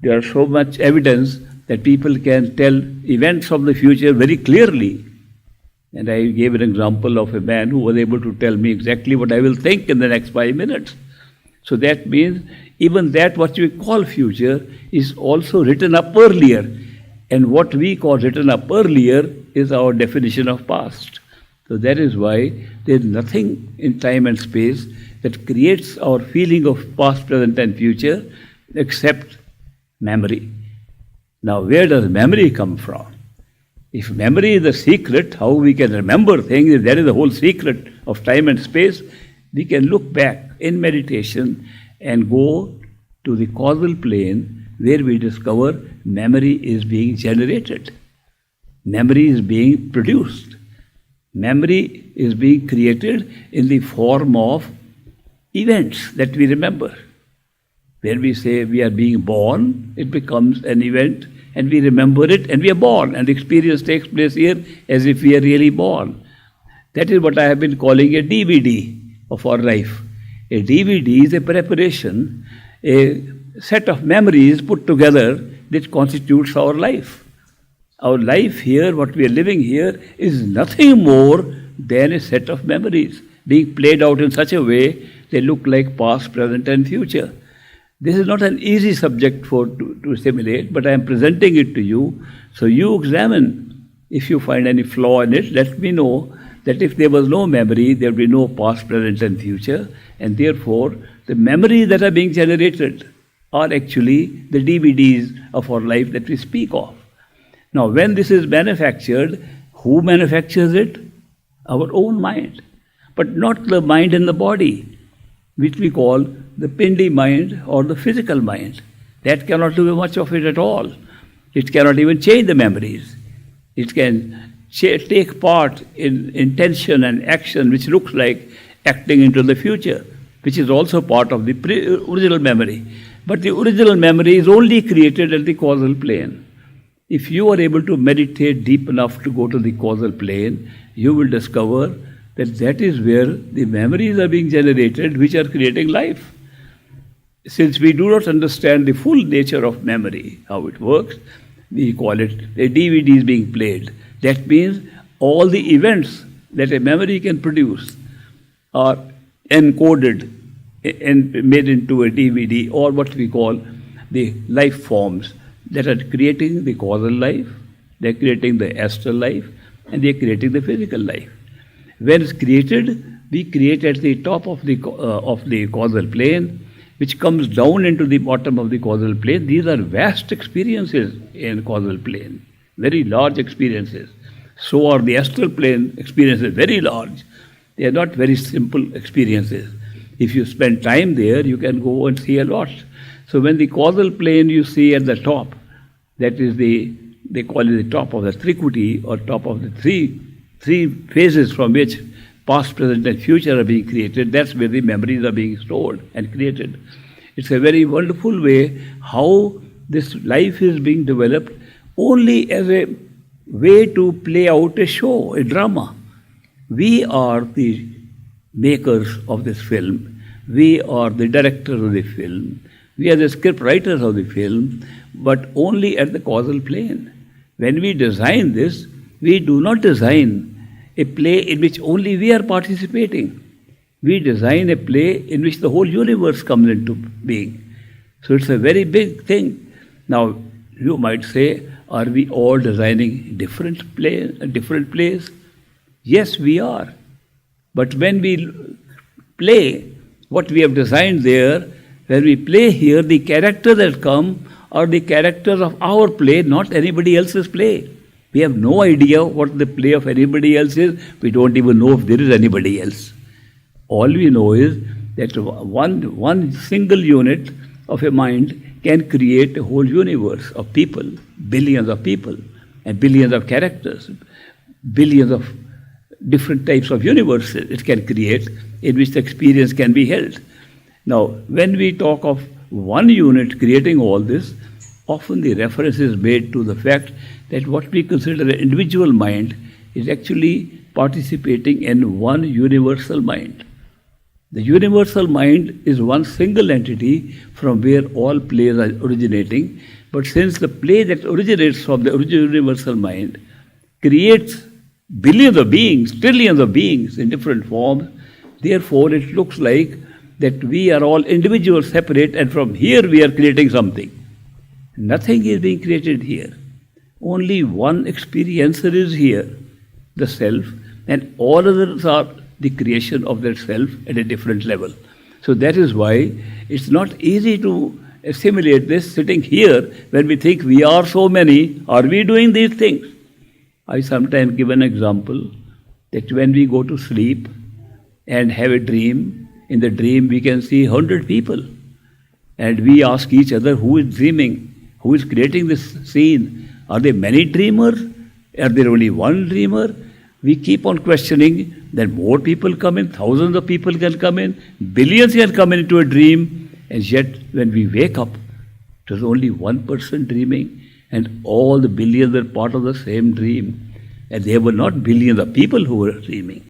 There are so much evidence that people can tell events of the future very clearly. And I gave an example of a man who was able to tell me exactly what I will think in the next 5 minutes. So that means even that what we call future is also written up earlier. And what we call written up earlier is our definition of past. So that is why there is nothing in time and space that creates our feeling of past, present and future except memory. Now where does memory come from? If memory is the secret, how we can remember things, if that is the whole secret of time and space, we can look back in meditation and go to the causal plane where we discover memory is being generated. Memory is being produced. Memory is being created in the form of events that we remember. When we say we are being born, it becomes an event and we remember it and we are born, and the experience takes place here as if we are really born. That is what I have been calling a DVD of our life. A DVD is a preparation, a set of memories put together that constitutes our life. Our life here, what we are living here, is nothing more than a set of memories being played out in such a way they look like past, present and future. This is not an easy subject to assimilate, but I am presenting it to you. So you examine. If you find any flaw in it, let me know that if there was no memory, there will be no past, present and future. And therefore, the memories that are being generated are actually the DVDs of our life that we speak of. Now, when this is manufactured, who manufactures it? Our own mind. But not the mind in the body, which we call the pindi mind or the physical mind. That cannot do much of it at all. It cannot even change the memories. It can take part in intention and action which looks like acting into the future, which is also part of the original memory. But the original memory is only created at the causal plane. If you are able to meditate deep enough to go to the causal plane, you will discover that that is where the memories are being generated which are creating life. Since we do not understand the full nature of memory, how it works, we call it a DVD is being played. That means all the events that a memory can produce are encoded and made into a DVD, or what we call the life forms that are creating the causal life, they are creating the astral life, and they are creating the physical life. When it's created, we create at the top of the causal plane, which comes down into the bottom of the causal plane. These are vast experiences in causal plane, very large experiences. So are the astral plane experiences, very large. They are not very simple experiences. If you spend time there, you can go and see a lot. So when the causal plane you see at the top, that is they call it the top of the triquity, or top of the three phases from which past, present and future are being created. That's where the memories are being stored and created. It's a very wonderful way how this life is being developed only as a way to play out a show, a drama. We are the makers of this film. We are the directors of the film. We are the script writers of the film, but only at the causal plane. When we design this, we do not design a play in which only we are participating. We design a play in which the whole universe comes into being. So it's a very big thing. Now, you might say, are we all designing different plays? Yes, we are. But when we play what we have designed there, when we play here, the characters that come are the characters of our play, not anybody else's play. We have no idea what the play of anybody else is. We don't even know if there is anybody else. All we know is that one single unit of a mind can create a whole universe of people, billions of people, and billions of characters, billions of different types of universes it can create in which the experience can be held. Now, when we talk of one unit creating all this, often the reference is made to the fact that what we consider an individual mind is actually participating in one universal mind. The universal mind is one single entity from where all plays are originating. But since the play that originates from the original universal mind creates billions of beings, trillions of beings in different forms, therefore it looks like that we are all individuals separate, and from here we are creating something. Nothing is being created here. Only one experiencer is here, the self, and all others are the creation of that self at a different level. So that is why it's not easy to assimilate this sitting here when we think we are so many. Are we doing these things? I sometimes give an example that when we go to sleep and have a dream, in the dream we can see 100 people. And we ask each other, who is dreaming? Who is creating this scene? Are there many dreamers? Are there only one dreamer? We keep on questioning. Then more people come in, thousands of people can come in, billions can come into a dream. And yet when we wake up, there's only one person dreaming, and all the billions are part of the same dream. And there were not billions of people who were dreaming.